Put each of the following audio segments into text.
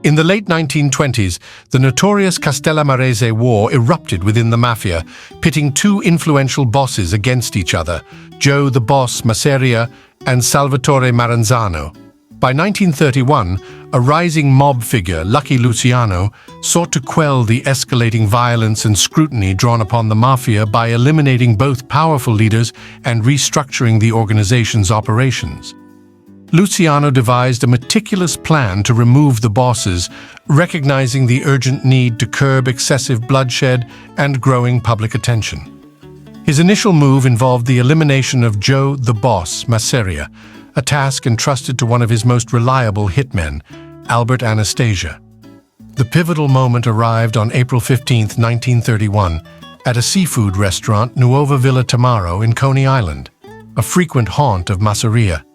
In the late 1920s, the notorious Castellammarese War erupted within the Mafia, pitting two influential bosses against each other, Joe the Boss Masseria and Salvatore Maranzano. By 1931, a rising mob figure, Lucky Luciano, sought to quell the escalating violence and scrutiny drawn upon the Mafia by eliminating both powerful leaders and restructuring the organization's operations. Luciano devised a meticulous plan to remove the bosses, recognizing the urgent need to curb excessive bloodshed and growing public attention. His initial move involved the elimination of Joe the Boss Masseria, a task entrusted to one of his most reliable hitmen, Albert Anastasia. The pivotal moment arrived on April 15, 1931, at a seafood restaurant, Nuova Villa Tammaro in Coney Island, a frequent haunt of Masseria.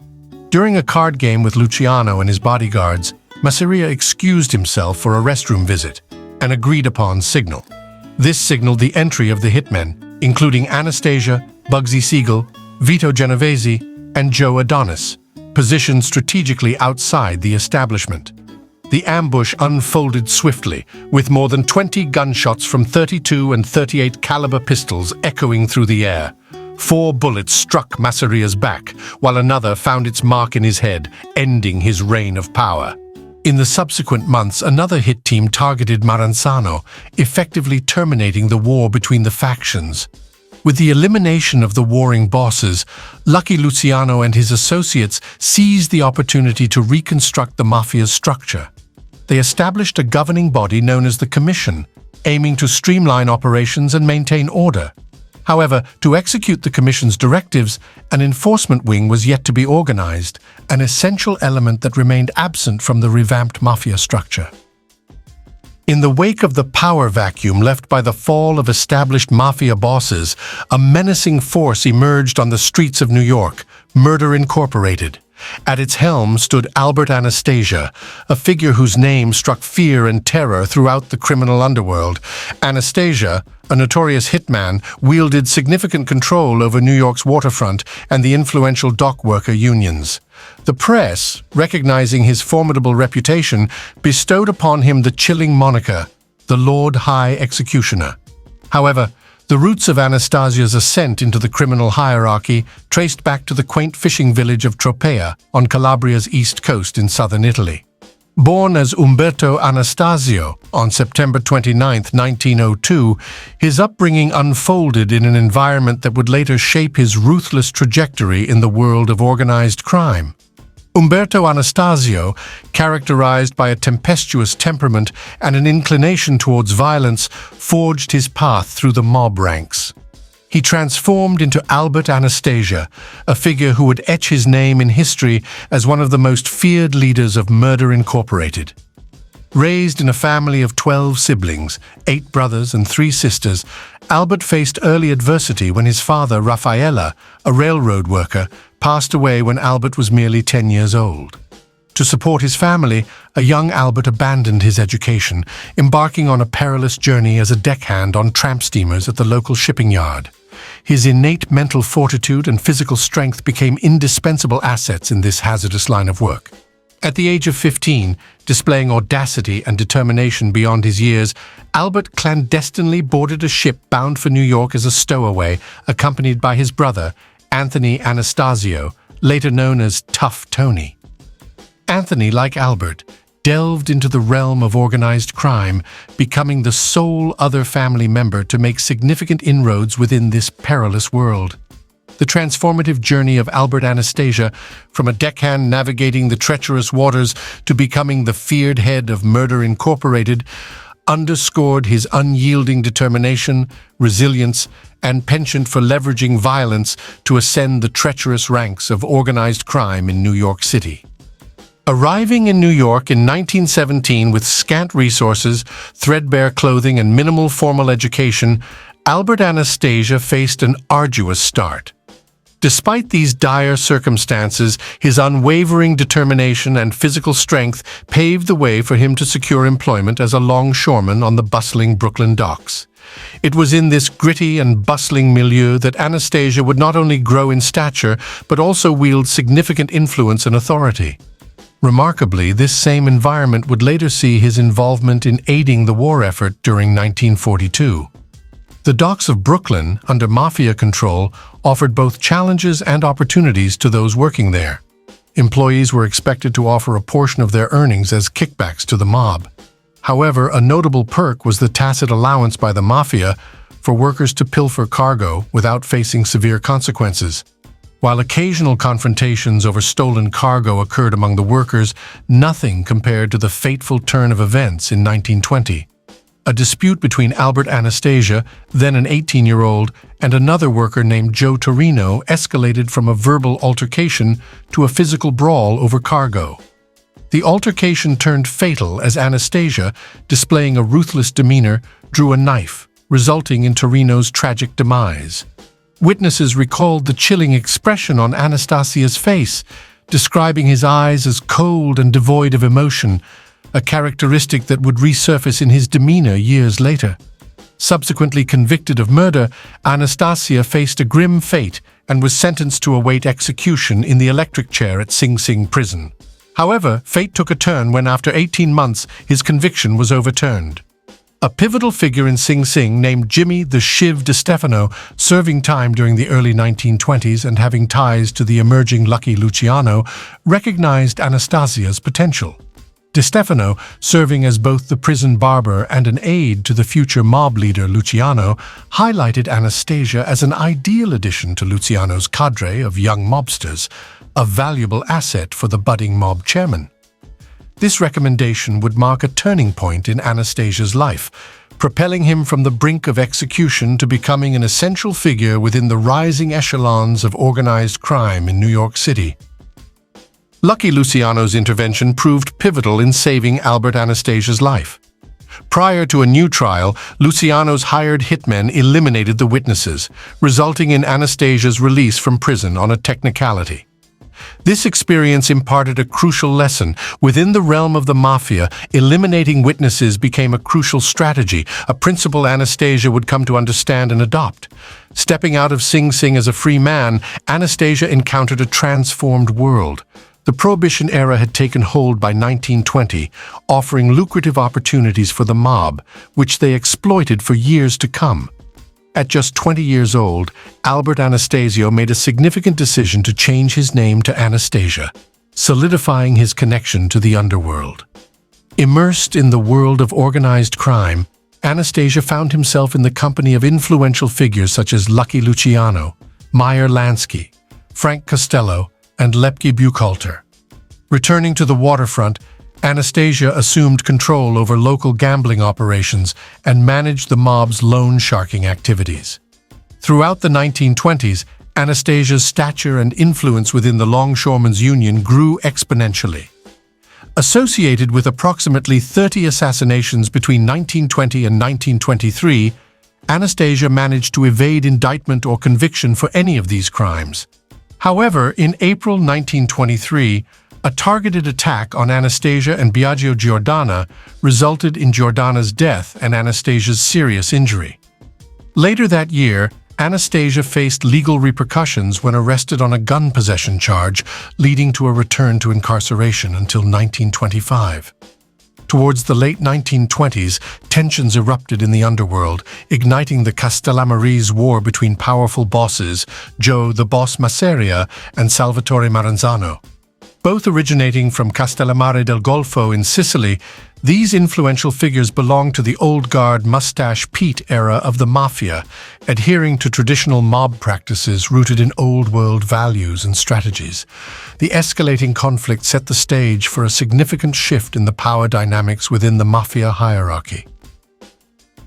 During a card game with Luciano and his bodyguards, Masseria excused himself for a restroom visit, an agreed-upon signal. This signaled the entry of the hitmen, including Anastasia, Bugsy Siegel, Vito Genovese, and Joe Adonis, positioned strategically outside the establishment. The ambush unfolded swiftly, with more than 20 gunshots from .32 and .38 caliber pistols echoing through the air. 4 bullets struck Masseria's back, while another found its mark in his head, ending his reign of power. In the subsequent months, another hit team targeted Maranzano, effectively terminating the war between the factions. With the elimination of the warring bosses, Lucky Luciano and his associates seized the opportunity to reconstruct the Mafia's structure. They established a governing body known as the Commission, aiming to streamline operations and maintain order. However, to execute the Commission's directives, an enforcement wing was yet to be organized, an essential element that remained absent from the revamped Mafia structure. In the wake of the power vacuum left by the fall of established Mafia bosses, a menacing force emerged on the streets of New York, Murder Incorporated. At its helm stood Albert Anastasia, a figure whose name struck fear and terror throughout the criminal underworld. Anastasia, a notorious hitman, wielded significant control over New York's waterfront and the influential dock worker unions. The press, recognizing his formidable reputation, bestowed upon him the chilling moniker, the Lord High Executioner. However, the roots of Anastasia's ascent into the criminal hierarchy traced back to the quaint fishing village of Tropea on Calabria's east coast in southern Italy. Born as Umberto Anastasio on September 29, 1902, his upbringing unfolded in an environment that would later shape his ruthless trajectory in the world of organized crime. Umberto Anastasio, characterized by a tempestuous temperament and an inclination towards violence, forged his path through the mob ranks. He transformed into Albert Anastasia, a figure who would etch his name in history as one of the most feared leaders of Murder Incorporated. Raised in a family of 12 siblings, 8 brothers and 3 sisters, Albert faced early adversity when his father, Raffaella, a railroad worker, passed away when Albert was merely 10 years old. To support his family, a young Albert abandoned his education, embarking on a perilous journey as a deckhand on tramp steamers at the local shipping yard. His innate mental fortitude and physical strength became indispensable assets in this hazardous line of work. At the age of 15, displaying audacity and determination beyond his years, Albert clandestinely boarded a ship bound for New York as a stowaway, accompanied by his brother, Anthony Anastasio, later known as Tough Tony. Anthony, like Albert, delved into the realm of organized crime, becoming the sole other family member to make significant inroads within this perilous world. The transformative journey of Albert Anastasia, from a deckhand navigating the treacherous waters to becoming the feared head of Murder Incorporated, underscored his unyielding determination, resilience, and penchant for leveraging violence to ascend the treacherous ranks of organized crime in New York City. Arriving in New York in 1917 with scant resources, threadbare clothing, and minimal formal education, Albert Anastasia faced an arduous start. Despite these dire circumstances, his unwavering determination and physical strength paved the way for him to secure employment as a longshoreman on the bustling Brooklyn docks. It was in this gritty and bustling milieu that Anastasia would not only grow in stature, but also wield significant influence and authority. Remarkably, this same environment would later see his involvement in aiding the war effort during 1942. The docks of Brooklyn, under Mafia control, offered both challenges and opportunities to those working there. Employees were expected to offer a portion of their earnings as kickbacks to the mob. However, a notable perk was the tacit allowance by the Mafia for workers to pilfer cargo without facing severe consequences. While occasional confrontations over stolen cargo occurred among the workers, nothing compared to the fateful turn of events in 1920. A dispute between Albert Anastasia, then an 18-year-old, and another worker named Joe Torino escalated from a verbal altercation to a physical brawl over cargo. The altercation turned fatal as Anastasia, displaying a ruthless demeanor, drew a knife, resulting in Torino's tragic demise. Witnesses recalled the chilling expression on Anastasia's face, describing his eyes as cold and devoid of emotion, a characteristic that would resurface in his demeanor years later. Subsequently convicted of murder, Anastasia faced a grim fate and was sentenced to await execution in the electric chair at Sing Sing prison. However, fate took a turn when after 18 months his conviction was overturned. A pivotal figure in Sing Sing named Jimmy the Shiv DeStefano, serving time during the early 1920s and having ties to the emerging Lucky Luciano, recognized Anastasia's potential. DeStefano, serving as both the prison barber and an aide to the future mob leader Luciano, highlighted Anastasia as an ideal addition to Luciano's cadre of young mobsters, a valuable asset for the budding mob chairman. This recommendation would mark a turning point in Anastasia's life, propelling him from the brink of execution to becoming an essential figure within the rising echelons of organized crime in New York City. Lucky Luciano's intervention proved pivotal in saving Albert Anastasia's life. Prior to a new trial, Luciano's hired hitmen eliminated the witnesses, resulting in Anastasia's release from prison on a technicality. This experience imparted a crucial lesson. Within the realm of the Mafia, eliminating witnesses became a crucial strategy, a principle Anastasia would come to understand and adopt. Stepping out of Sing Sing as a free man, Anastasia encountered a transformed world. The Prohibition era had taken hold by 1920, offering lucrative opportunities for the mob, which they exploited for years to come. At just 20 years old, Albert Anastasia made a significant decision to change his name to Anastasia, solidifying his connection to the underworld. Immersed in the world of organized crime, Anastasia found himself in the company of influential figures such as Lucky Luciano, Meyer Lansky, Frank Costello, and Lepke Buchalter. Returning to the waterfront, Anastasia assumed control over local gambling operations and managed the mob's loan sharking activities. Throughout the 1920s, Anastasia's stature and influence within the Longshoremen's Union grew exponentially. Associated with approximately 30 assassinations between 1920 and 1923, Anastasia managed to evade indictment or conviction for any of these crimes. However, in April 1923, a targeted attack on Anastasia and Biagio Giordana resulted in Giordana's death and Anastasia's serious injury. Later that year, Anastasia faced legal repercussions when arrested on a gun possession charge, leading to a return to incarceration until 1925. Towards the late 1920s, tensions erupted in the underworld, igniting the Castellammarese War between powerful bosses, Joe the Boss Masseria and Salvatore Maranzano. Both originating from Castellamare del Golfo in Sicily, these influential figures belonged to the old guard Mustache Pete era of the Mafia, adhering to traditional mob practices rooted in old-world values and strategies. The escalating conflict set the stage for a significant shift in the power dynamics within the Mafia hierarchy.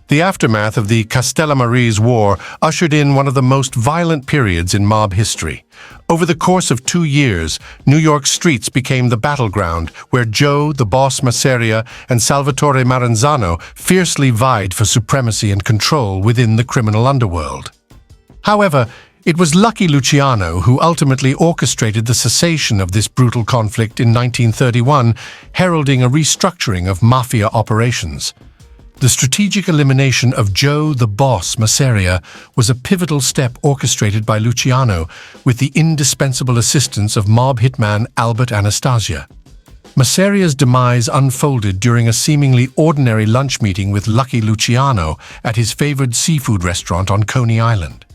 The aftermath of the Castellammarese War ushered in one of the most violent periods in mob history. Over the course of 2 years, New York streets became the battleground where Joe, the Boss Masseria, and Salvatore Maranzano fiercely vied for supremacy and control within the criminal underworld. However, it was Lucky Luciano who ultimately orchestrated the cessation of this brutal conflict in 1931, heralding a restructuring of Mafia operations. The strategic elimination of Joe the Boss Masseria was a pivotal step orchestrated by Luciano with the indispensable assistance of mob hitman Albert Anastasia. Masseria's demise unfolded during a seemingly ordinary lunch meeting with Lucky Luciano at his favored seafood restaurant on Coney Island.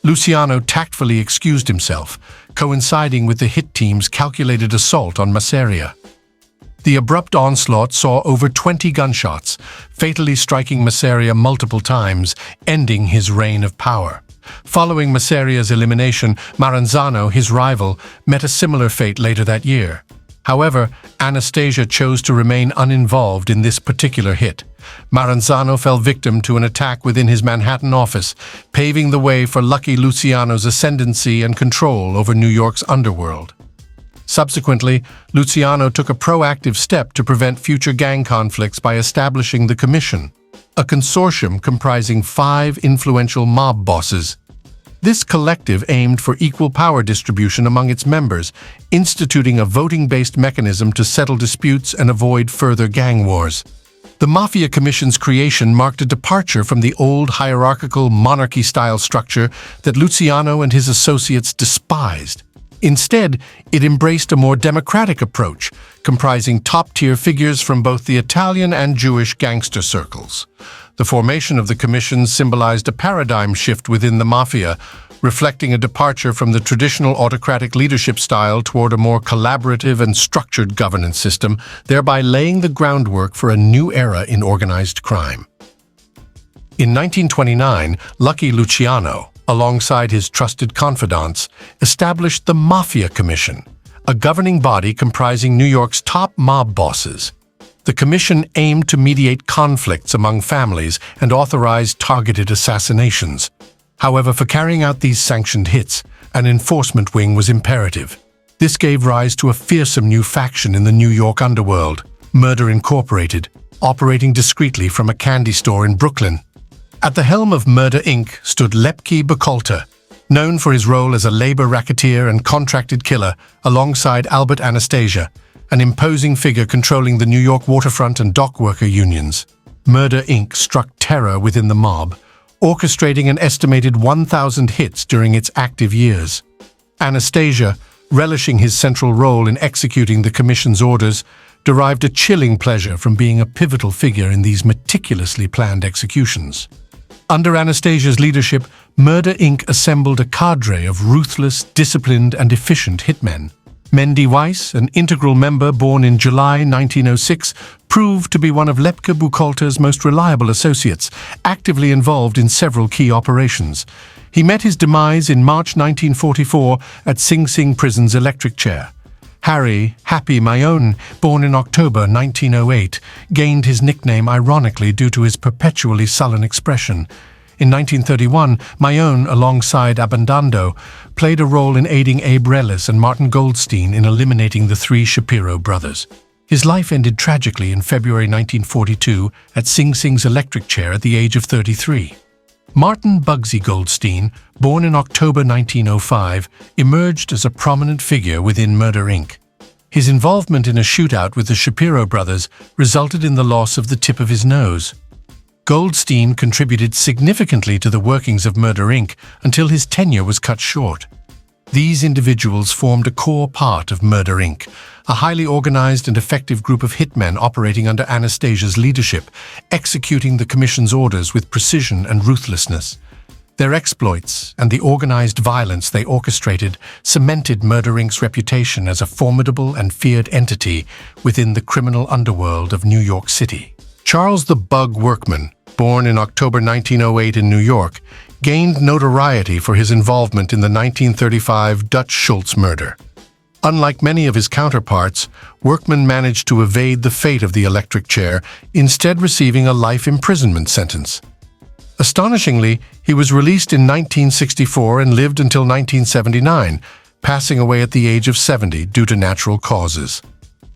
Luciano tactfully excused himself, coinciding with the hit team's calculated assault on Masseria. The abrupt onslaught saw over 20 gunshots, fatally striking Masseria multiple times, ending his reign of power. Following Masseria's elimination, Maranzano, his rival, met a similar fate later that year. However, Anastasia chose to remain uninvolved in this particular hit. Maranzano fell victim to an attack within his Manhattan office, paving the way for Lucky Luciano's ascendancy and control over New York's underworld. Subsequently, Luciano took a proactive step to prevent future gang conflicts by establishing the Commission, a consortium comprising 5 influential mob bosses. This collective aimed for equal power distribution among its members, instituting a voting-based mechanism to settle disputes and avoid further gang wars. The Mafia Commission's creation marked a departure from the old hierarchical monarchy-style structure that Luciano and his associates despised. Instead, it embraced a more democratic approach, comprising top-tier figures from both the Italian and Jewish gangster circles. The formation of the commission symbolized a paradigm shift within the Mafia, reflecting a departure from the traditional autocratic leadership style toward a more collaborative and structured governance system, thereby laying the groundwork for a new era in organized crime. In 1929, Lucky Luciano, alongside his trusted confidants, established the Mafia Commission, a governing body comprising New York's top mob bosses. The commission aimed to mediate conflicts among families and authorize targeted assassinations. However, for carrying out these sanctioned hits, an enforcement wing was imperative. This gave rise to a fearsome new faction in the New York underworld, Murder Incorporated, operating discreetly from a candy store in Brooklyn. At the helm of Murder Inc. stood Lepke Buchalter, known for his role as a labor racketeer and contracted killer alongside Albert Anastasia, an imposing figure controlling the New York waterfront and dock worker unions. Murder Inc. struck terror within the mob, orchestrating an estimated 1,000 hits during its active years. Anastasia, relishing his central role in executing the commission's orders, derived a chilling pleasure from being a pivotal figure in these meticulously planned executions. Under Anastasia's leadership, Murder Inc. assembled a cadre of ruthless, disciplined, and efficient hitmen. Mendy Weiss, an integral member born in July 1906, proved to be one of Lepke Buchalter's most reliable associates, actively involved in several key operations. He met his demise in March 1944 at Sing Sing Prison's electric chair. Harry "Happy" Mayone, born in October 1908, gained his nickname ironically due to his perpetually sullen expression. In 1931, Mayone, alongside Abandando, played a role in aiding Abe Reles and Martin Goldstein in eliminating the 3 Shapiro brothers. His life ended tragically in February 1942 at Sing Sing's electric chair at the age of 33. Martin Bugsy Goldstein, born in October 1905, emerged as a prominent figure within Murder Inc. His involvement in a shootout with the Shapiro brothers resulted in the loss of the tip of his nose. Goldstein contributed significantly to the workings of Murder Inc. until his tenure was cut short. These individuals formed a core part of Murder Inc., a highly organized and effective group of hitmen operating under Anastasia's leadership, executing the Commission's orders with precision and ruthlessness. Their exploits and the organized violence they orchestrated cemented Murder Inc.'s reputation as a formidable and feared entity within the criminal underworld of New York City. Charles the Bug Workman, born in October 1908 in New York, gained notoriety for his involvement in the 1935 Dutch Schultz murder. Unlike many of his counterparts, Workman managed to evade the fate of the electric chair, instead receiving a life imprisonment sentence. Astonishingly, he was released in 1964 and lived until 1979, passing away at the age of 70 due to natural causes.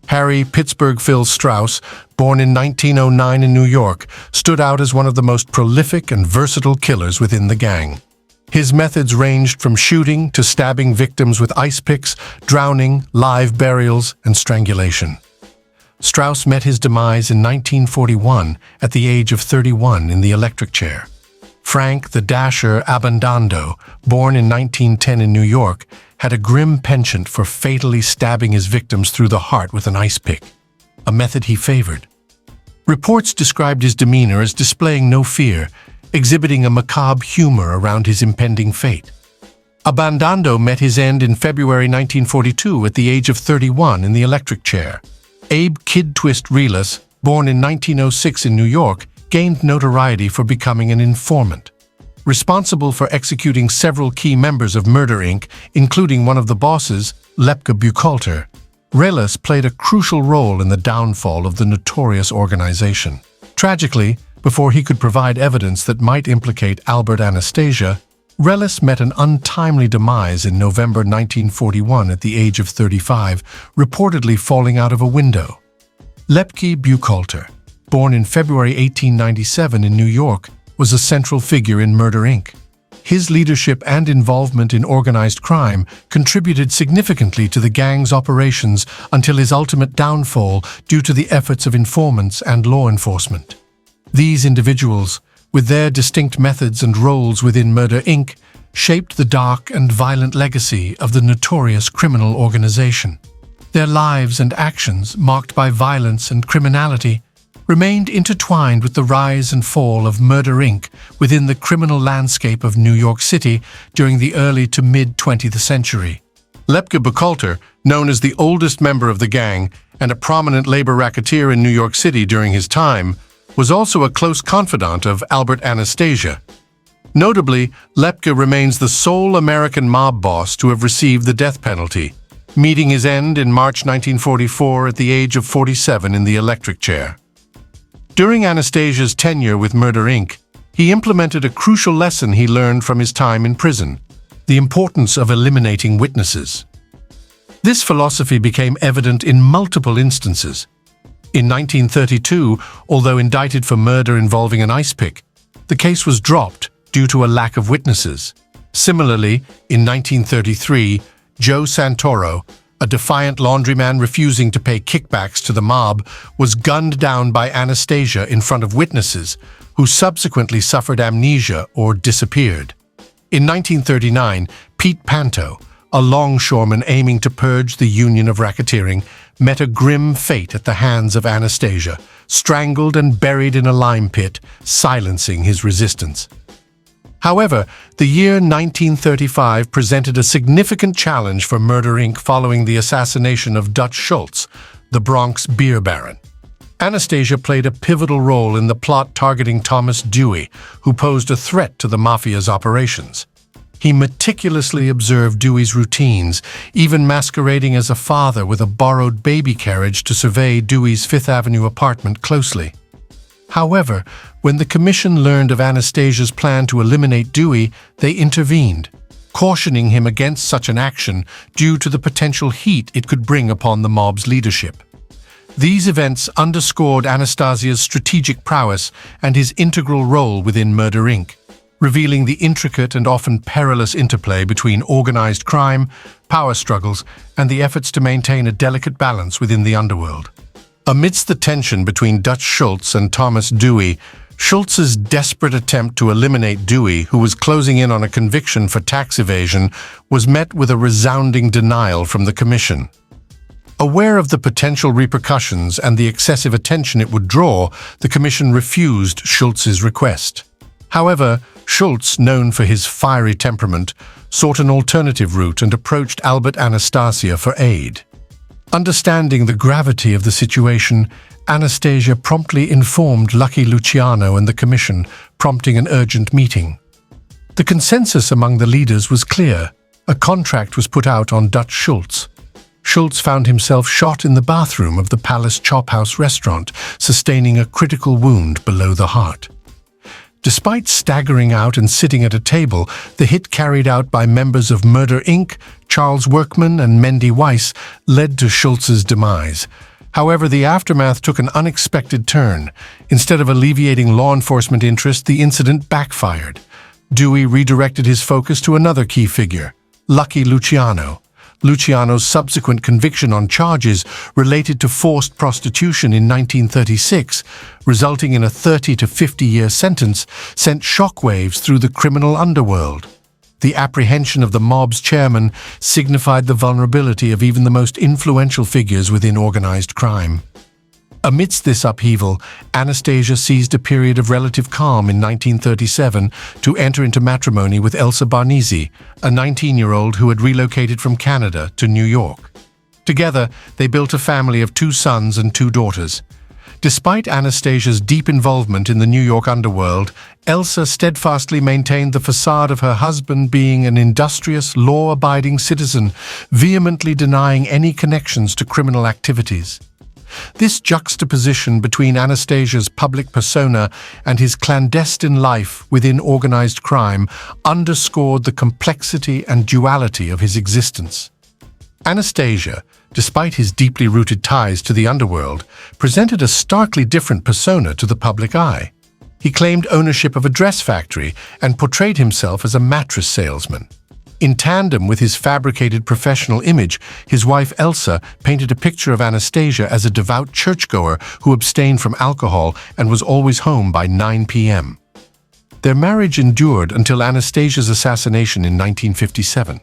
Harry Pittsburgh Phil Strauss, born in 1909 in New York, stood out as one of the most prolific and versatile killers within the gang. His methods ranged from shooting to stabbing victims with ice picks, drowning, live burials, and strangulation. Strauss met his demise in 1941 at the age of 31 in the electric chair. Frank the Dasher Abandando, born in 1910 in New York, had a grim penchant for fatally stabbing his victims through the heart with an ice pick, a method he favored. Reports described his demeanor as displaying no fear, exhibiting a macabre humor around his impending fate. Abandando met his end in February 1942 at the age of 31 in the electric chair. Abe Kid Twist Relas, born in 1906 in New York, gained notoriety for becoming an informant. Responsible for executing several key members of Murder Inc., including one of the bosses, Lepke Buchalter, Relas played a crucial role in the downfall of the notorious organization. Tragically, before he could provide evidence that might implicate Albert Anastasia, Relas met an untimely demise in November 1941 at the age of 35, reportedly falling out of a window. Lepke Buchalter, born in February 1897 in New York, was a central figure in Murder Inc. His leadership and involvement in organized crime contributed significantly to the gang's operations until his ultimate downfall due to the efforts of informants and law enforcement. These individuals, with their distinct methods and roles within Murder Inc., shaped the dark and violent legacy of the notorious criminal organization. Their lives and actions, marked by violence and criminality, remained intertwined with the rise and fall of Murder Inc. within the criminal landscape of New York City during the early to mid-20th century. Lepke Buchalter, known as the oldest member of the gang and a prominent labor racketeer in New York City during his time, was also a close confidant of Albert Anastasia. Notably, Lepke remains the sole American mob boss to have received the death penalty, meeting his end in March 1944 at the age of 47 in the electric chair. During Anastasia's tenure with Murder Inc., he implemented a crucial lesson he learned from his time in prison: the importance of eliminating witnesses. This philosophy became evident in multiple instances. In 1932, although indicted for murder involving an ice pick, the case was dropped due to a lack of witnesses. Similarly, in 1933, Joe Santoro, a defiant laundryman refusing to pay kickbacks to the mob, was gunned down by Anastasia in front of witnesses, who subsequently suffered amnesia or disappeared. In 1939, Pete Panto, a longshoreman aiming to purge the union of racketeering, met a grim fate at the hands of Anastasia, strangled and buried in a lime pit, silencing his resistance. However, the year 1935 presented a significant challenge for Murder Inc. following the assassination of Dutch Schultz, the Bronx beer baron. Anastasia played a pivotal role in the plot targeting Thomas Dewey, who posed a threat to the Mafia's operations. He meticulously observed Dewey's routines, even masquerading as a father with a borrowed baby carriage to survey Dewey's Fifth Avenue apartment closely. However, when the commission learned of Anastasia's plan to eliminate Dewey, they intervened, cautioning him against such an action due to the potential heat it could bring upon the mob's leadership. These events underscored Anastasia's strategic prowess and his integral role within Murder Inc., revealing the intricate and often perilous interplay between organized crime, power struggles, and the efforts to maintain a delicate balance within the underworld. Amidst the tension between Dutch Schultz and Thomas Dewey, Schultz's desperate attempt to eliminate Dewey, who was closing in on a conviction for tax evasion, was met with a resounding denial from the commission. Aware of the potential repercussions and the excessive attention it would draw, the commission refused Schultz's request. However, Schultz, known for his fiery temperament, sought an alternative route and approached Albert Anastasia for aid. Understanding the gravity of the situation, Anastasia promptly informed Lucky Luciano and the commission, prompting an urgent meeting. The consensus among the leaders was clear. A contract was put out on Dutch Schultz. Schultz found himself shot in the bathroom of the Palace Chop House restaurant, sustaining a critical wound below the heart. Despite staggering out and sitting at a table, the hit carried out by members of Murder Inc., Charles Workman and Mendy Weiss, led to Schultz's demise. However, the aftermath took an unexpected turn. Instead of alleviating law enforcement interest, the incident backfired. Dewey redirected his focus to another key figure, Lucky Luciano. Luciano's subsequent conviction on charges related to forced prostitution in 1936, resulting in a 30 to 50-year sentence, sent shockwaves through the criminal underworld. The apprehension of the mob's chairman signified the vulnerability of even the most influential figures within organized crime. Amidst this upheaval, Anastasia seized a period of relative calm in 1937 to enter into matrimony with Elsa Barnesi, a 19-year-old who had relocated from Canada to New York. Together, they built a family of 2 sons and 2 daughters. Despite Anastasia's deep involvement in the New York underworld, Elsa steadfastly maintained the facade of her husband being an industrious, law-abiding citizen, vehemently denying any connections to criminal activities. This juxtaposition between Anastasia's public persona and his clandestine life within organized crime underscored the complexity and duality of his existence. Anastasia, despite his deeply rooted ties to the underworld, presented a starkly different persona to the public eye. He claimed ownership of a dress factory and portrayed himself as a mattress salesman. In tandem with his fabricated professional image, his wife Elsa painted a picture of Anastasia as a devout churchgoer who abstained from alcohol and was always home by 9 p.m. Their marriage endured until Anastasia's assassination in 1957.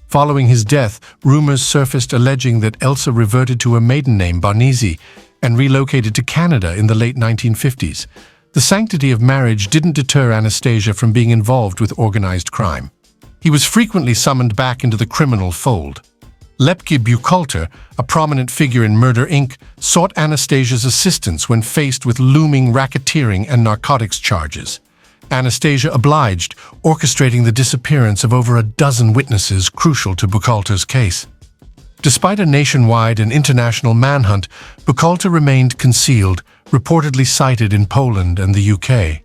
Following his death, rumors surfaced alleging that Elsa reverted to her maiden name, Barnesi, and relocated to Canada in the late 1950s. The sanctity of marriage didn't deter Anastasia from being involved with organized crime. He was frequently summoned back into the criminal fold. Lepke Buchalter, a prominent figure in Murder, Inc., sought Anastasia's assistance when faced with looming racketeering and narcotics charges. Anastasia obliged, orchestrating the disappearance of over a dozen witnesses crucial to Buchalter's case. Despite a nationwide and international manhunt, Buchalter remained concealed, reportedly cited in Poland and the UK.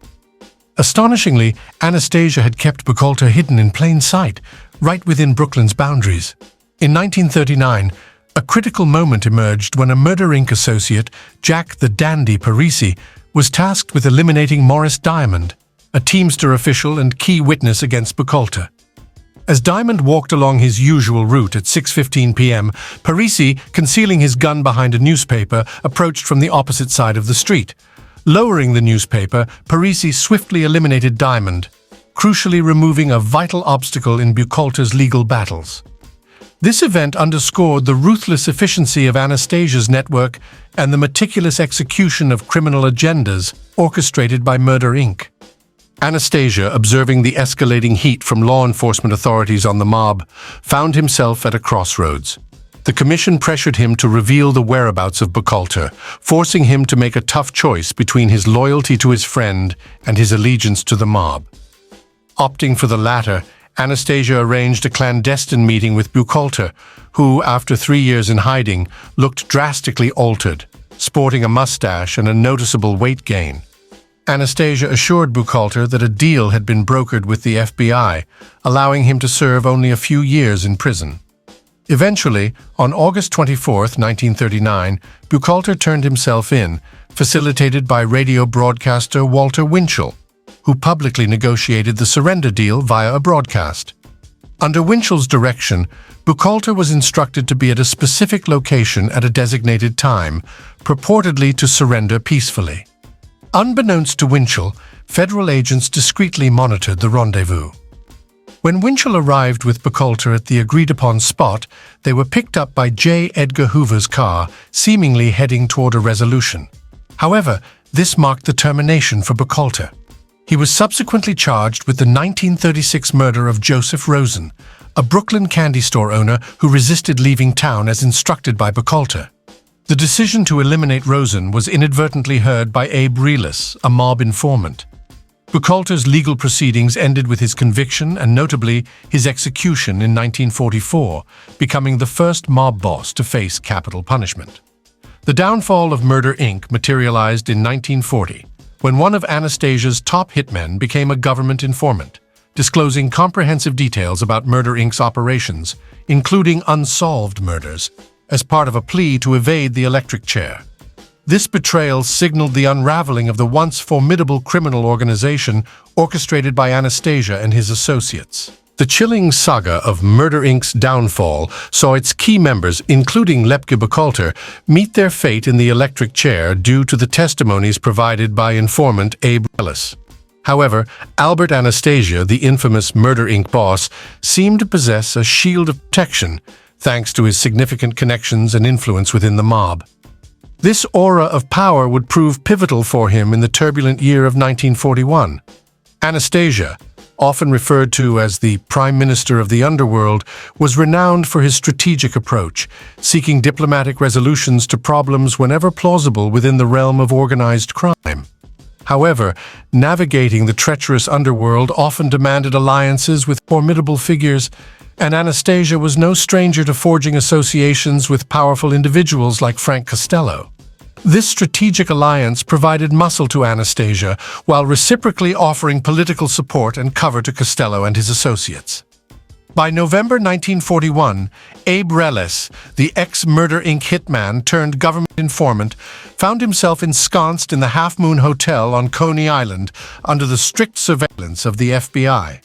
Astonishingly, Anastasia had kept Buchalter hidden in plain sight, right within Brooklyn's boundaries. In 1939, a critical moment emerged when a Murder, Inc. associate, Jack the Dandy Parisi, was tasked with eliminating Morris Diamond, a Teamster official and key witness against Buchalter. As Diamond walked along his usual route at 6:15 p.m., Parisi, concealing his gun behind a newspaper, approached from the opposite side of the street. Lowering the newspaper, Parisi swiftly eliminated Diamond, crucially removing a vital obstacle in Buchalter's legal battles. This event underscored the ruthless efficiency of Anastasia's network and the meticulous execution of criminal agendas orchestrated by Murder, Inc. Anastasia, observing the escalating heat from law enforcement authorities on the mob, found himself at a crossroads. The commission pressured him to reveal the whereabouts of Buchalter, forcing him to make a tough choice between his loyalty to his friend and his allegiance to the mob. Opting for the latter, Anastasia arranged a clandestine meeting with Buchalter, who, after 3 years in hiding, looked drastically altered, sporting a mustache and a noticeable weight gain. Anastasia assured Buchalter that a deal had been brokered with the FBI, allowing him to serve only a few years in prison. Eventually, on August 24, 1939, Buchalter turned himself in, facilitated by radio broadcaster Walter Winchell, who publicly negotiated the surrender deal via a broadcast. Under Winchell's direction, Buchalter was instructed to be at a specific location at a designated time, purportedly to surrender peacefully. Unbeknownst to Winchell, federal agents discreetly monitored the rendezvous. When Winchell arrived with Buchalter at the agreed-upon spot, they were picked up by J. Edgar Hoover's car, seemingly heading toward a resolution. However, this marked the termination for Buchalter. He was subsequently charged with the 1936 murder of Joseph Rosen, a Brooklyn candy store owner who resisted leaving town as instructed by Buchalter. The decision to eliminate Rosen was inadvertently heard by Abe Relis, a mob informant. Buchalter's legal proceedings ended with his conviction and, notably, his execution in 1944, becoming the first mob boss to face capital punishment. The downfall of Murder, Inc. materialized in 1940, when one of Anastasia's top hitmen became a government informant, disclosing comprehensive details about Murder, Inc.'s operations, including unsolved murders, as part of a plea to evade the electric chair. This betrayal signaled the unraveling of the once formidable criminal organization orchestrated by Anastasia and his associates. The chilling saga of Murder Inc.'s downfall saw its key members, including Lepke Buchalter, meet their fate in the electric chair due to the testimonies provided by informant Abe Reles. However, Albert Anastasia, the infamous Murder Inc. boss, seemed to possess a shield of protection, thanks to his significant connections and influence within the mob. This aura of power would prove pivotal for him in the turbulent year of 1941. Anastasia, often referred to as the Prime Minister of the Underworld, was renowned for his strategic approach, seeking diplomatic resolutions to problems whenever plausible within the realm of organized crime. However, navigating the treacherous underworld often demanded alliances with formidable figures, and Anastasia was no stranger to forging associations with powerful individuals like Frank Costello. This strategic alliance provided muscle to Anastasia, while reciprocally offering political support and cover to Costello and his associates. By November 1941, Abe Reles, the ex-Murder Inc. hitman turned government informant, found himself ensconced in the Half Moon Hotel on Coney Island under the strict surveillance of the FBI.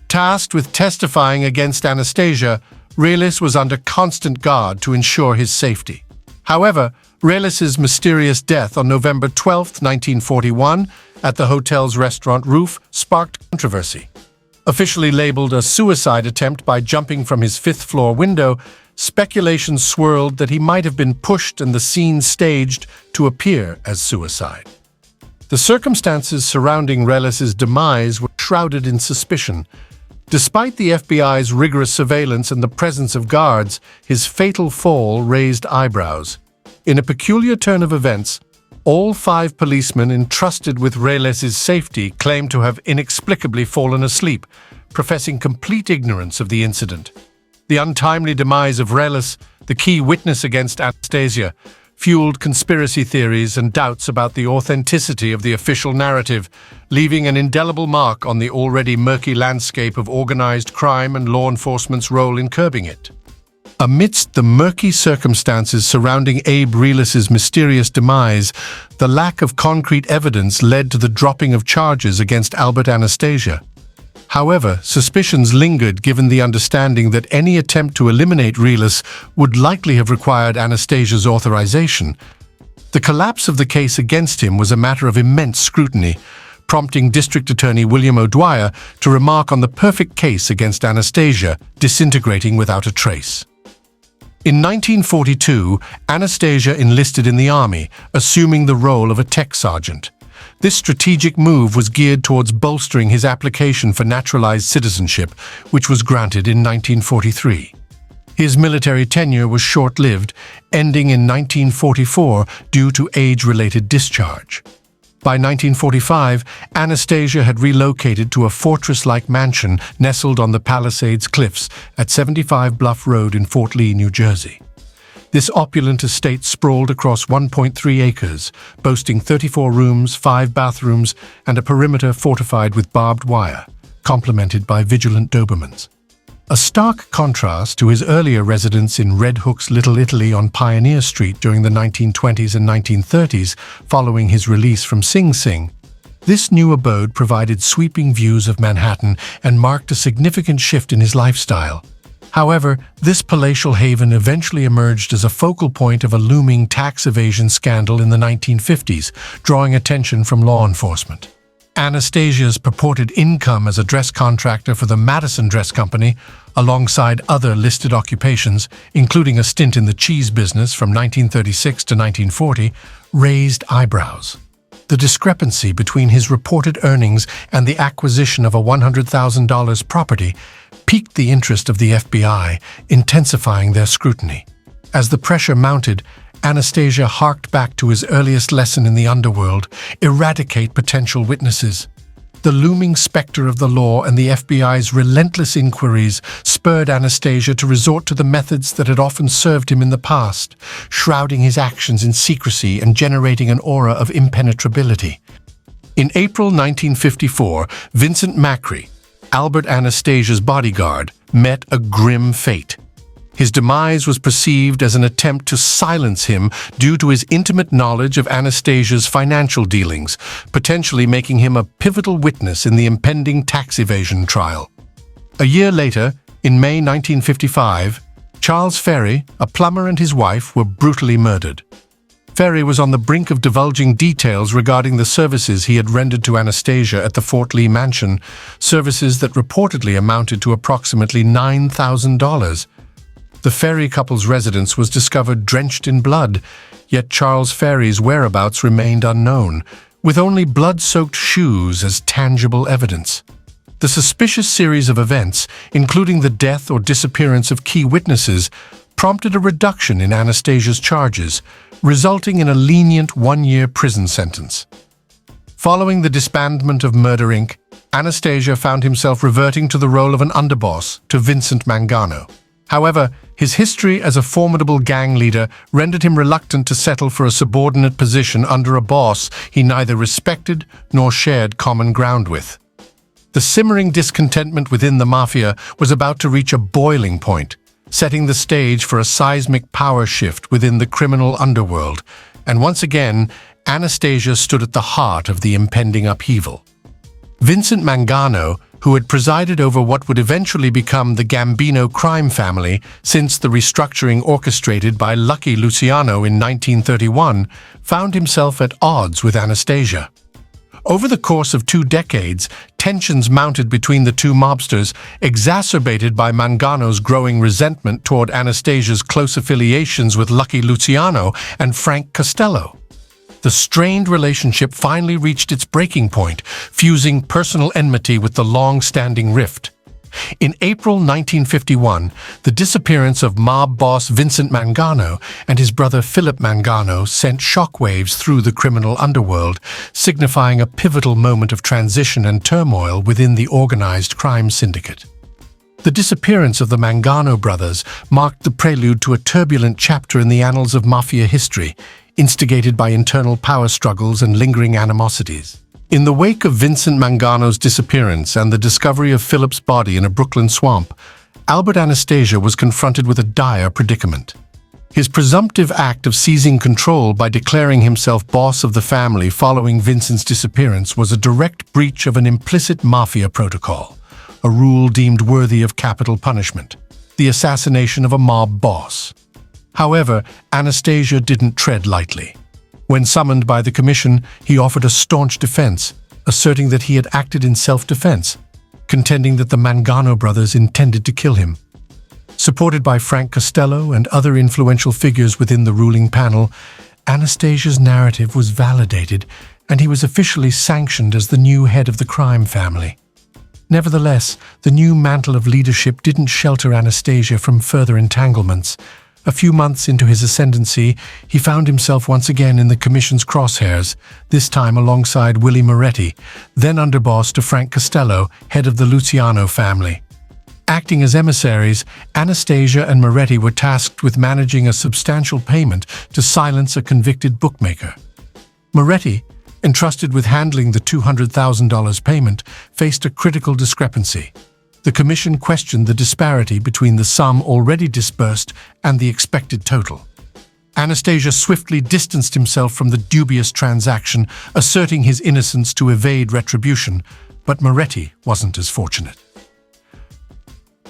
Tasked with testifying against Anastasia, Reles was under constant guard to ensure his safety. However, Reles's mysterious death on November 12, 1941, at the hotel's restaurant roof sparked controversy. Officially labeled a suicide attempt by jumping from his fifth-floor window, speculation swirled that he might have been pushed and the scene staged to appear as suicide. The circumstances surrounding Reles's demise were shrouded in suspicion. Despite the FBI's rigorous surveillance and the presence of guards, his fatal fall raised eyebrows. In a peculiar turn of events, all 5 policemen entrusted with Reles's safety claimed to have inexplicably fallen asleep, professing complete ignorance of the incident. The untimely demise of Reles, the key witness against Anastasia, fueled conspiracy theories and doubts about the authenticity of the official narrative, leaving an indelible mark on the already murky landscape of organized crime and law enforcement's role in curbing it. Amidst the murky circumstances surrounding Abe Reles's mysterious demise, the lack of concrete evidence led to the dropping of charges against Albert Anastasia. However, suspicions lingered given the understanding that any attempt to eliminate Reles would likely have required Anastasia's authorization. The collapse of the case against him was a matter of immense scrutiny, prompting District Attorney William O'Dwyer to remark on the perfect case against Anastasia, disintegrating without a trace. In 1942, Anastasia enlisted in the army, assuming the role of a tech sergeant. This strategic move was geared towards bolstering his application for naturalized citizenship, which was granted in 1943. His military tenure was short-lived, ending in 1944 due to age-related discharge. By 1945, Anastasia had relocated to a fortress-like mansion nestled on the Palisades Cliffs at 75 Bluff Road in Fort Lee, New Jersey. This opulent estate sprawled across 1.3 acres, boasting 34 rooms, 5 bathrooms, and a perimeter fortified with barbed wire, complemented by vigilant Dobermans. A stark contrast to his earlier residence in Red Hook's Little Italy on Pioneer Street during the 1920s and 1930s, following his release from Sing Sing. This new abode provided sweeping views of Manhattan and marked a significant shift in his lifestyle. However, this palatial haven eventually emerged as a focal point of a looming tax evasion scandal in the 1950s, drawing attention from law enforcement. Anastasia's purported income as a dress contractor for the Madison Dress Company, alongside other listed occupations, including a stint in the cheese business from 1936 to 1940, raised eyebrows. The discrepancy between his reported earnings and the acquisition of a $100,000 property piqued the interest of the FBI, intensifying their scrutiny. As the pressure mounted, Anastasia harked back to his earliest lesson in the underworld: eradicate potential witnesses. The looming specter of the law and the FBI's relentless inquiries spurred Anastasia to resort to the methods that had often served him in the past, shrouding his actions in secrecy and generating an aura of impenetrability. In April 1954, Vincent Macri, Albert Anastasia's bodyguard, met a grim fate. His demise was perceived as an attempt to silence him due to his intimate knowledge of Anastasia's financial dealings, potentially making him a pivotal witness in the impending tax evasion trial. A year later, in May 1955, Charles Ferry, a plumber, and his wife were brutally murdered. Ferry was on the brink of divulging details regarding the services he had rendered to Anastasia at the Fort Lee mansion, services that reportedly amounted to approximately $9,000. The Ferry couple's residence was discovered drenched in blood, yet Charles Ferry's whereabouts remained unknown, with only blood-soaked shoes as tangible evidence. The suspicious series of events, including the death or disappearance of key witnesses, prompted a reduction in Anastasia's charges, resulting in a lenient one-year prison sentence. Following the disbandment of Murder Inc., Anastasia found himself reverting to the role of an underboss to Vincent Mangano. However, his history as a formidable gang leader rendered him reluctant to settle for a subordinate position under a boss he neither respected nor shared common ground with. The simmering discontentment within the Mafia was about to reach a boiling point, setting the stage for a seismic power shift within the criminal underworld, and once again, Anastasia stood at the heart of the impending upheaval. Vincent Mangano, who had presided over what would eventually become the Gambino crime family since the restructuring orchestrated by Lucky Luciano in 1931, found himself at odds with Anastasia. Over the course of 2 decades, tensions mounted between the two mobsters, exacerbated by Mangano's growing resentment toward Anastasia's close affiliations with Lucky Luciano and Frank Costello. The strained relationship finally reached its breaking point, fusing personal enmity with the long-standing rift. In April 1951, the disappearance of mob boss Vincent Mangano and his brother Philip Mangano sent shockwaves through the criminal underworld, signifying a pivotal moment of transition and turmoil within the organized crime syndicate. The disappearance of the Mangano brothers marked the prelude to a turbulent chapter in the annals of Mafia history, instigated by internal power struggles and lingering animosities. In the wake of Vincent Mangano's disappearance and the discovery of Philip's body in a Brooklyn swamp, Albert Anastasia was confronted with a dire predicament. His presumptive act of seizing control by declaring himself boss of the family following Vincent's disappearance was a direct breach of an implicit Mafia protocol, a rule deemed worthy of capital punishment: the assassination of a mob boss. However, Anastasia didn't tread lightly. When summoned by the commission, he offered a staunch defense, asserting that he had acted in self-defense, contending that the Mangano brothers intended to kill him. Supported by Frank Costello and other influential figures within the ruling panel, Anastasia's narrative was validated, and he was officially sanctioned as the new head of the crime family. Nevertheless, the new mantle of leadership didn't shelter Anastasia from further entanglements. A few months into his ascendancy, he found himself once again in the Commission's crosshairs, this time alongside Willie Moretti, then underboss to Frank Costello, head of the Luciano family. Acting as emissaries, Anastasia and Moretti were tasked with managing a substantial payment to silence a convicted bookmaker. Moretti, entrusted with handling the $200,000 payment, faced a critical discrepancy. The commission questioned the disparity between the sum already disbursed and the expected total. Anastasia swiftly distanced himself from the dubious transaction, asserting his innocence to evade retribution, but Moretti wasn't as fortunate.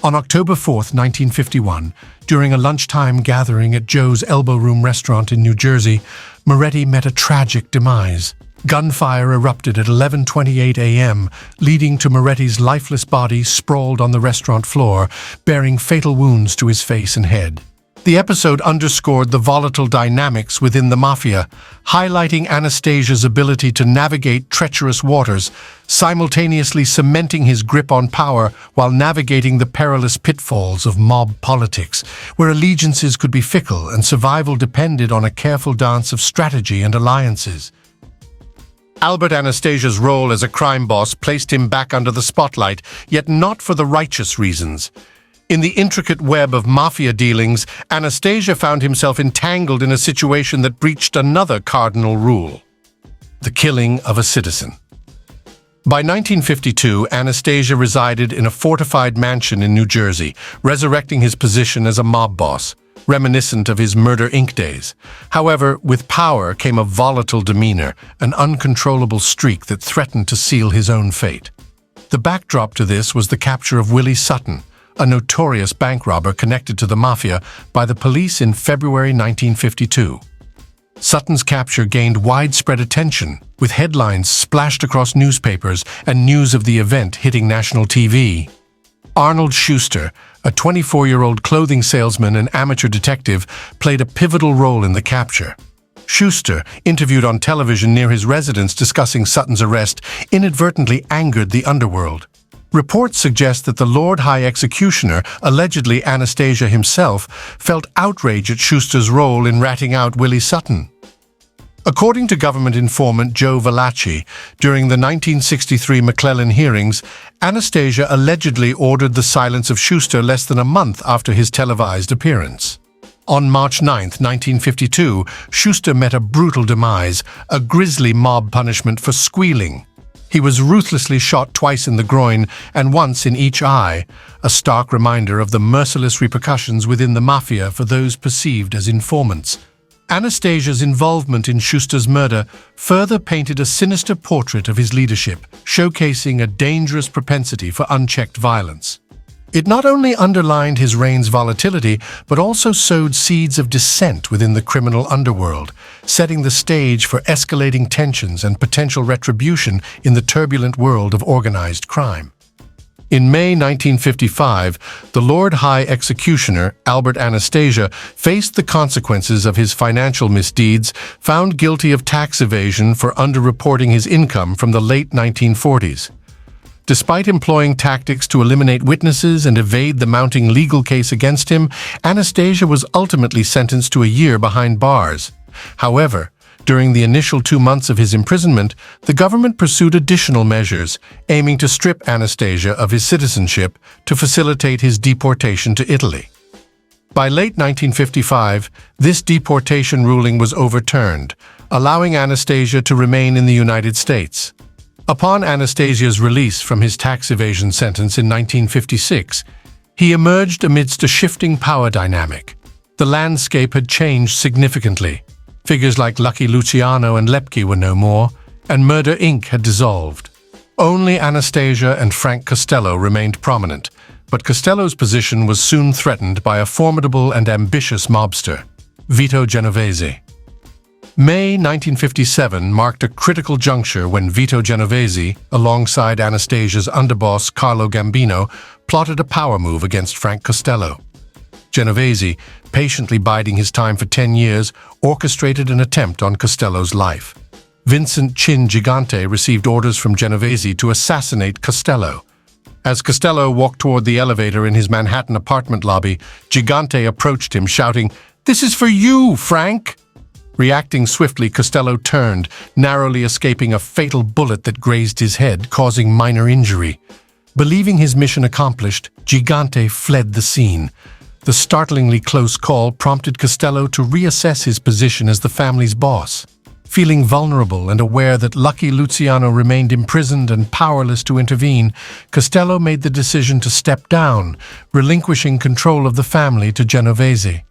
On October 4, 1951, during a lunchtime gathering at Joe's Elbow Room restaurant in New Jersey, Moretti met a tragic demise. Gunfire erupted at 11:28 a.m., leading to Moretti's lifeless body sprawled on the restaurant floor, bearing fatal wounds to his face and head. The episode underscored the volatile dynamics within the Mafia, highlighting Anastasia's ability to navigate treacherous waters, simultaneously cementing his grip on power while navigating the perilous pitfalls of mob politics, where allegiances could be fickle and survival depended on a careful dance of strategy and alliances. Albert Anastasia's role as a crime boss placed him back under the spotlight, yet not for the righteous reasons. In the intricate web of Mafia dealings, Anastasia found himself entangled in a situation that breached another cardinal rule: the killing of a citizen. By 1952, Anastasia resided in a fortified mansion in New Jersey, resurrecting his position as a mob boss, reminiscent of his Murder Inc. days. However, with power came a volatile demeanor, an uncontrollable streak that threatened to seal his own fate. The backdrop to this was the capture of Willie Sutton, a notorious bank robber connected to the Mafia, by the police in February 1952. Sutton's capture gained widespread attention, with headlines splashed across newspapers and news of the event hitting national TV. Arnold Schuster, a 24-year-old clothing salesman and amateur detective, played a pivotal role in the capture. Schuster, interviewed on television near his residence discussing Sutton's arrest, inadvertently angered the underworld. Reports suggest that the Lord High Executioner, allegedly Anastasia himself, felt outrage at Schuster's role in ratting out Willie Sutton. According to government informant Joe Valachi, during the 1963 McClellan hearings, Anastasia allegedly ordered the silence of Schuster less than a month after his televised appearance. On March 9, 1952, Schuster met a brutal demise, a grisly mob punishment for squealing. He was ruthlessly shot twice in the groin and once in each eye, a stark reminder of the merciless repercussions within the Mafia for those perceived as informants. Anastasia's involvement in Schuster's murder further painted a sinister portrait of his leadership, showcasing a dangerous propensity for unchecked violence. It not only underlined his reign's volatility, but also sowed seeds of dissent within the criminal underworld, setting the stage for escalating tensions and potential retribution in the turbulent world of organized crime. In May 1955, the Lord High Executioner, Albert Anastasia, faced the consequences of his financial misdeeds, found guilty of tax evasion for underreporting his income from the late 1940s. Despite employing tactics to eliminate witnesses and evade the mounting legal case against him, Anastasia was ultimately sentenced to a year behind bars. However, during the initial 2 months of his imprisonment, the government pursued additional measures, aiming to strip Anastasia of his citizenship to facilitate his deportation to Italy. By late 1955, this deportation ruling was overturned, allowing Anastasia to remain in the United States. Upon Anastasia's release from his tax evasion sentence in 1956, he emerged amidst a shifting power dynamic. The landscape had changed significantly. Figures like Lucky Luciano and Lepke were no more, and Murder Inc. had dissolved. Only Anastasia and Frank Costello remained prominent, but Costello's position was soon threatened by a formidable and ambitious mobster, Vito Genovese. May 1957 marked a critical juncture when Vito Genovese, alongside Anastasia's underboss Carlo Gambino, plotted a power move against Frank Costello. Genovese, patiently biding his time for 10 years, orchestrated an attempt on Costello's life. Vincent Chin Gigante received orders from Genovese to assassinate Costello. As Costello walked toward the elevator in his Manhattan apartment lobby, Gigante approached him, shouting, "This is for you, Frank!" Reacting swiftly, Costello turned, narrowly escaping a fatal bullet that grazed his head, causing minor injury. Believing his mission accomplished, Gigante fled the scene. The startlingly close call prompted Costello to reassess his position as the family's boss. Feeling vulnerable and aware that Lucky Luciano remained imprisoned and powerless to intervene, Costello made the decision to step down, relinquishing control of the family to Genovese.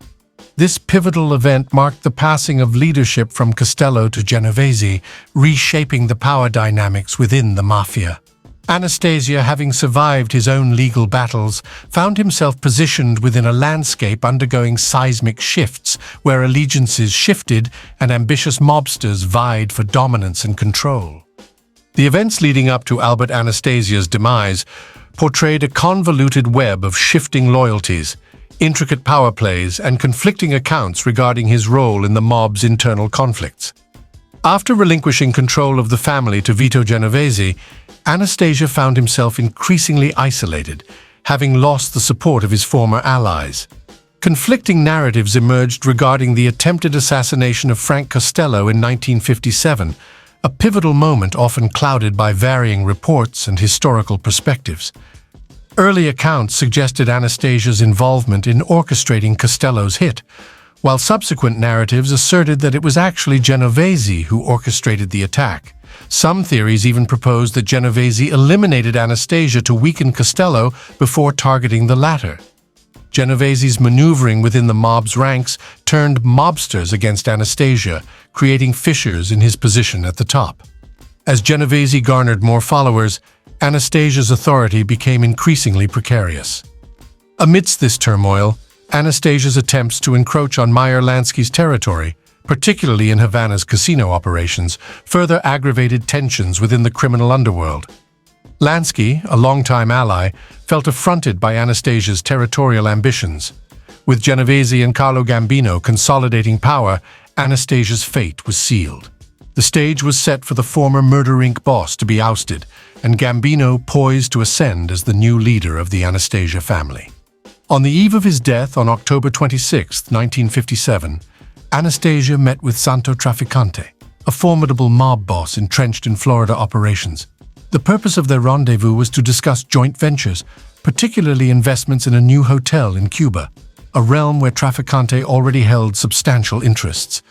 This pivotal event marked the passing of leadership from Costello to Genovese, reshaping the power dynamics within the Mafia. Anastasia, having survived his own legal battles, found himself positioned within a landscape undergoing seismic shifts, where allegiances shifted and ambitious mobsters vied for dominance and control. The events leading up to Albert Anastasia's demise portrayed a convoluted web of shifting loyalties, intricate power plays, and conflicting accounts regarding his role in the mob's internal conflicts. After relinquishing control of the family to Vito Genovese, Anastasia found himself increasingly isolated, having lost the support of his former allies. Conflicting narratives emerged regarding the attempted assassination of Frank Costello in 1957, a pivotal moment often clouded by varying reports and historical perspectives. Early accounts suggested Anastasia's involvement in orchestrating Costello's hit, while subsequent narratives asserted that it was actually Genovese who orchestrated the attack. Some theories even proposed that Genovese eliminated Anastasia to weaken Costello before targeting the latter. Genovese's maneuvering within the mob's ranks turned mobsters against Anastasia, creating fissures in his position at the top. As Genovese garnered more followers, Anastasia's authority became increasingly precarious. Amidst this turmoil, Anastasia's attempts to encroach on Meyer Lansky's territory, particularly in Havana's casino operations, further aggravated tensions within the criminal underworld. Lansky, a longtime ally, felt affronted by Anastasia's territorial ambitions. With Genovese and Carlo Gambino consolidating power, Anastasia's fate was sealed. The stage was set for the former Murder Inc. boss to be ousted, and Gambino poised to ascend as the new leader of the Anastasia family. On the eve of his death on October 26, 1957, Anastasia met with Santo Trafficante, a formidable mob boss entrenched in Florida operations. The purpose of their rendezvous was to discuss joint ventures, particularly investments in a new hotel in Cuba, a realm where Trafficante already held substantial interests.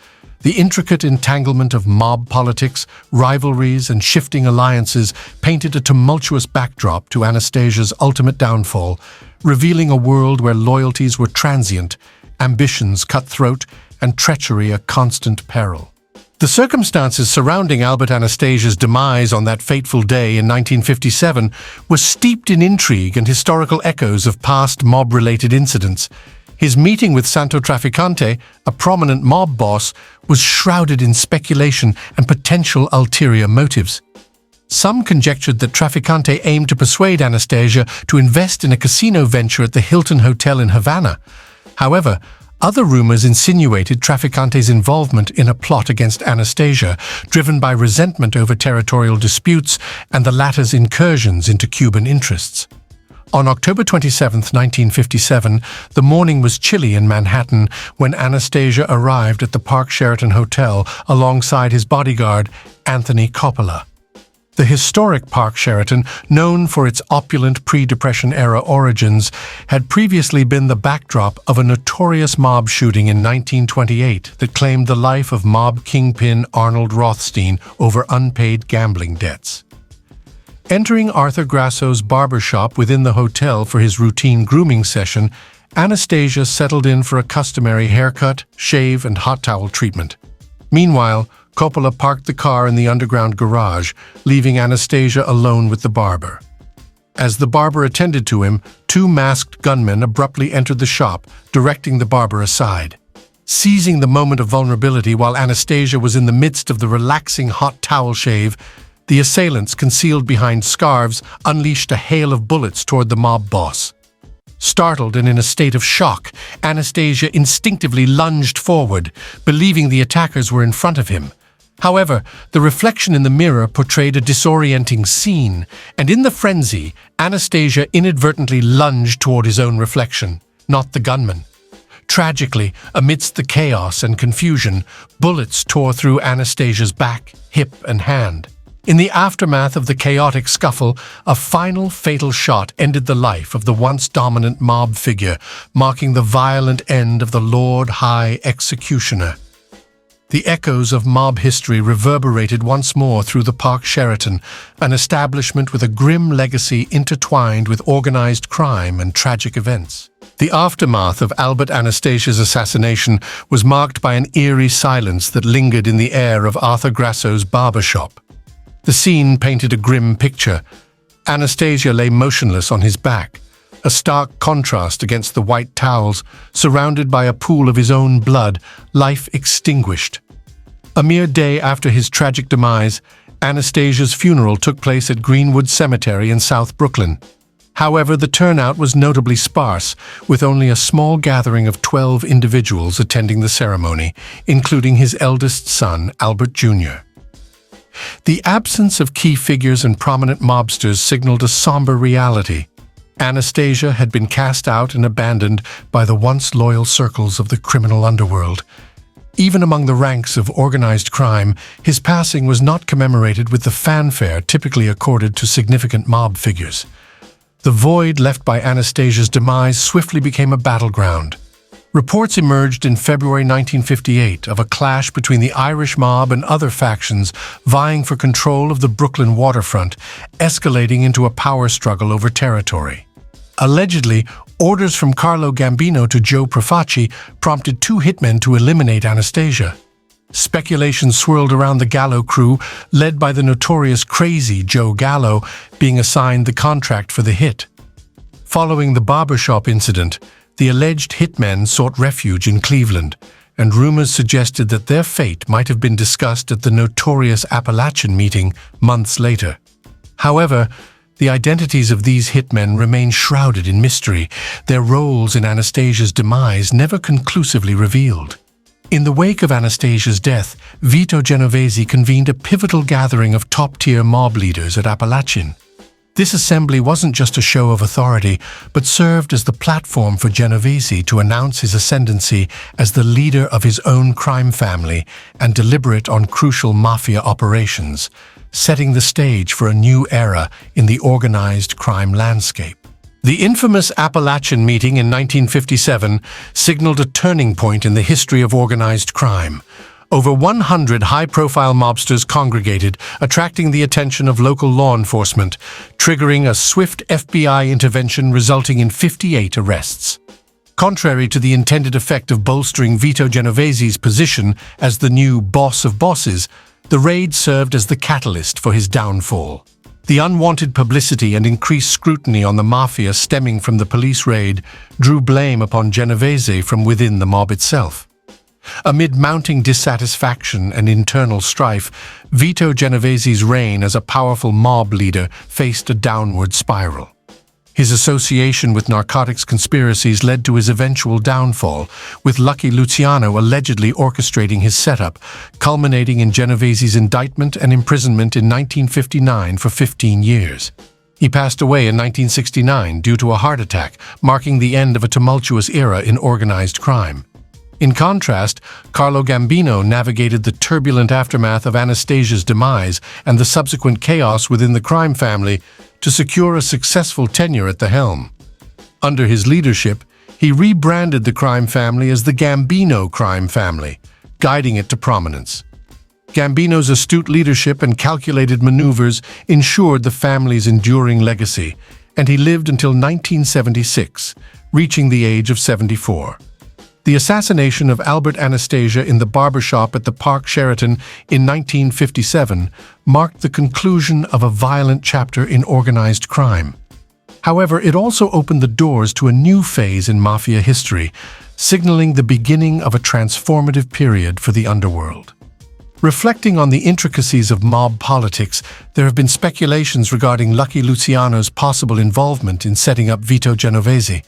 The intricate entanglement of mob politics, rivalries, and shifting alliances painted a tumultuous backdrop to Anastasia's ultimate downfall, revealing a world where loyalties were transient, ambitions cutthroat, and treachery a constant peril. The circumstances surrounding Albert Anastasia's demise on that fateful day in 1957 were steeped in intrigue and historical echoes of past mob-related incidents. His meeting with Santo Trafficante, a prominent mob boss, was shrouded in speculation and potential ulterior motives. Some conjectured that Trafficante aimed to persuade Anastasia to invest in a casino venture at the Hilton Hotel in Havana. However, other rumors insinuated Trafficante's involvement in a plot against Anastasia, driven by resentment over territorial disputes and the latter's incursions into Cuban interests. On October 27, 1957, the morning was chilly in Manhattan when Anastasia arrived at the Park Sheraton Hotel alongside his bodyguard, Anthony Coppola. The historic Park Sheraton, known for its opulent pre-Depression-era origins, had previously been the backdrop of a notorious mob shooting in 1928 that claimed the life of mob kingpin Arnold Rothstein over unpaid gambling debts. Entering Arthur Grasso's barbershop within the hotel for his routine grooming session, Anastasia settled in for a customary haircut, shave, and hot towel treatment. Meanwhile, Coppola parked the car in the underground garage, leaving Anastasia alone with the barber. As the barber attended to him, two masked gunmen abruptly entered the shop, directing the barber aside. Seizing the moment of vulnerability while Anastasia was in the midst of the relaxing hot towel shave, the assailants, concealed behind scarves, unleashed a hail of bullets toward the mob boss. Startled and in a state of shock, Anastasia instinctively lunged forward, believing the attackers were in front of him. However, the reflection in the mirror portrayed a disorienting scene, and in the frenzy, Anastasia inadvertently lunged toward his own reflection, not the gunman. Tragically, amidst the chaos and confusion, bullets tore through Anastasia's back, hip, and hand. In the aftermath of the chaotic scuffle, a final fatal shot ended the life of the once dominant mob figure, marking the violent end of the Lord High Executioner. The echoes of mob history reverberated once more through the Park Sheraton, an establishment with a grim legacy intertwined with organized crime and tragic events. The aftermath of Albert Anastasia's assassination was marked by an eerie silence that lingered in the air of Arthur Grasso's barbershop. The scene painted a grim picture. Anastasia lay motionless on his back, a stark contrast against the white towels, surrounded by a pool of his own blood, life extinguished. A mere day after his tragic demise, Anastasia's funeral took place at Greenwood Cemetery in South Brooklyn. However, the turnout was notably sparse, with only a small gathering of 12 individuals attending the ceremony, including his eldest son, Albert Jr. The absence of key figures and prominent mobsters signaled a somber reality. Anastasia had been cast out and abandoned by the once loyal circles of the criminal underworld. Even among the ranks of organized crime, his passing was not commemorated with the fanfare typically accorded to significant mob figures. The void left by Anastasia's demise swiftly became a battleground. Reports emerged in February 1958 of a clash between the Irish mob and other factions vying for control of the Brooklyn waterfront, escalating into a power struggle over territory. Allegedly, orders from Carlo Gambino to Joe Profaci prompted two hitmen to eliminate Anastasia. Speculation swirled around the Gallo crew, led by the notorious crazy Joe Gallo being assigned the contract for the hit. Following the barbershop incident, the alleged hitmen sought refuge in Cleveland, and rumors suggested that their fate might have been discussed at the notorious Appalachian meeting months later. However, the identities of these hitmen remain shrouded in mystery, their roles in Anastasia's demise never conclusively revealed. In the wake of Anastasia's death, Vito Genovese convened a pivotal gathering of top-tier mob leaders at Appalachian. This assembly wasn't just a show of authority, but served as the platform for Genovese to announce his ascendancy as the leader of his own crime family and deliberate on crucial mafia operations, setting the stage for a new era in the organized crime landscape. The infamous Appalachian meeting in 1957 signaled a turning point in the history of organized crime. Over 100 high-profile mobsters congregated, attracting the attention of local law enforcement, triggering a swift FBI intervention resulting in 58 arrests. Contrary to the intended effect of bolstering Vito Genovese's position as the new boss of bosses, the raid served as the catalyst for his downfall. The unwanted publicity and increased scrutiny on the Mafia stemming from the police raid drew blame upon Genovese from within the mob itself. Amid mounting dissatisfaction and internal strife, Vito Genovese's reign as a powerful mob leader faced a downward spiral. His association with narcotics conspiracies led to his eventual downfall, with Lucky Luciano allegedly orchestrating his setup, culminating in Genovese's indictment and imprisonment in 1959 for 15 years. He passed away in 1969 due to a heart attack, marking the end of a tumultuous era in organized crime. In contrast, Carlo Gambino navigated the turbulent aftermath of Anastasia's demise and the subsequent chaos within the crime family to secure a successful tenure at the helm. Under his leadership, he rebranded the crime family as the Gambino crime family, guiding it to prominence. Gambino's astute leadership and calculated maneuvers ensured the family's enduring legacy, and he lived until 1976, reaching the age of 74. The assassination of Albert Anastasia in the barbershop at the Park Sheraton in 1957 marked the conclusion of a violent chapter in organized crime. However, it also opened the doors to a new phase in Mafia history, signaling the beginning of a transformative period for the Underworld. Reflecting on the intricacies of mob politics, there have been speculations regarding Lucky Luciano's possible involvement in setting up Vito Genovese.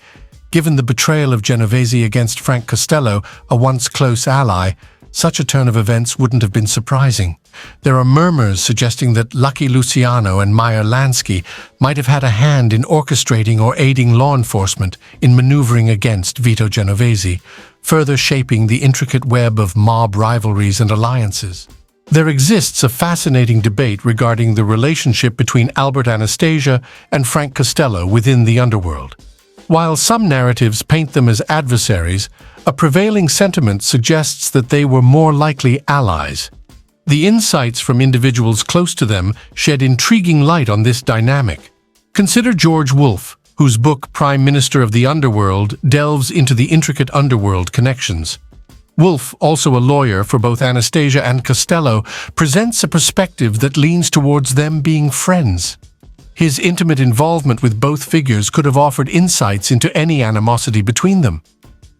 Given the betrayal of Genovese against Frank Costello, a once close ally, such a turn of events wouldn't have been surprising. There are murmurs suggesting that Lucky Luciano and Meyer Lansky might have had a hand in orchestrating or aiding law enforcement in maneuvering against Vito Genovese, further shaping the intricate web of mob rivalries and alliances. There exists a fascinating debate regarding the relationship between Albert Anastasia and Frank Costello within the Underworld. While some narratives paint them as adversaries, a prevailing sentiment suggests that they were more likely allies. The insights from individuals close to them shed intriguing light on this dynamic. Consider George Wolfe, whose book Prime Minister of the Underworld delves into the intricate underworld connections. Wolfe, also a lawyer for both Anastasia and Costello, presents a perspective that leans towards them being friends. His intimate involvement with both figures could have offered insights into any animosity between them.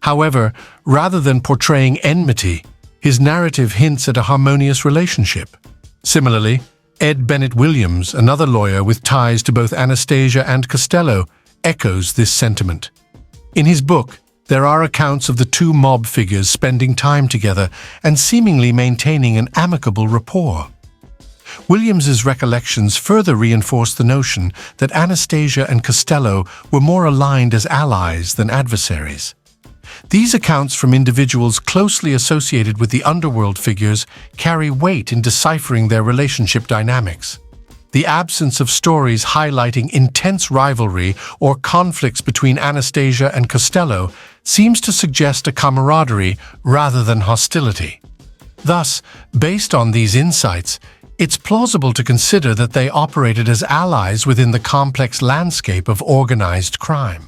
However, rather than portraying enmity, his narrative hints at a harmonious relationship. Similarly, Ed Bennett Williams, another lawyer with ties to both Anastasia and Costello, echoes this sentiment. In his book, there are accounts of the two mob figures spending time together and seemingly maintaining an amicable rapport. Williams's recollections further reinforce the notion that Anastasia and Costello were more aligned as allies than adversaries. These accounts from individuals closely associated with the underworld figures carry weight in deciphering their relationship dynamics. The absence of stories highlighting intense rivalry or conflicts between Anastasia and Costello seems to suggest a camaraderie rather than hostility. Thus, based on these insights, it's plausible to consider that they operated as allies within the complex landscape of organized crime.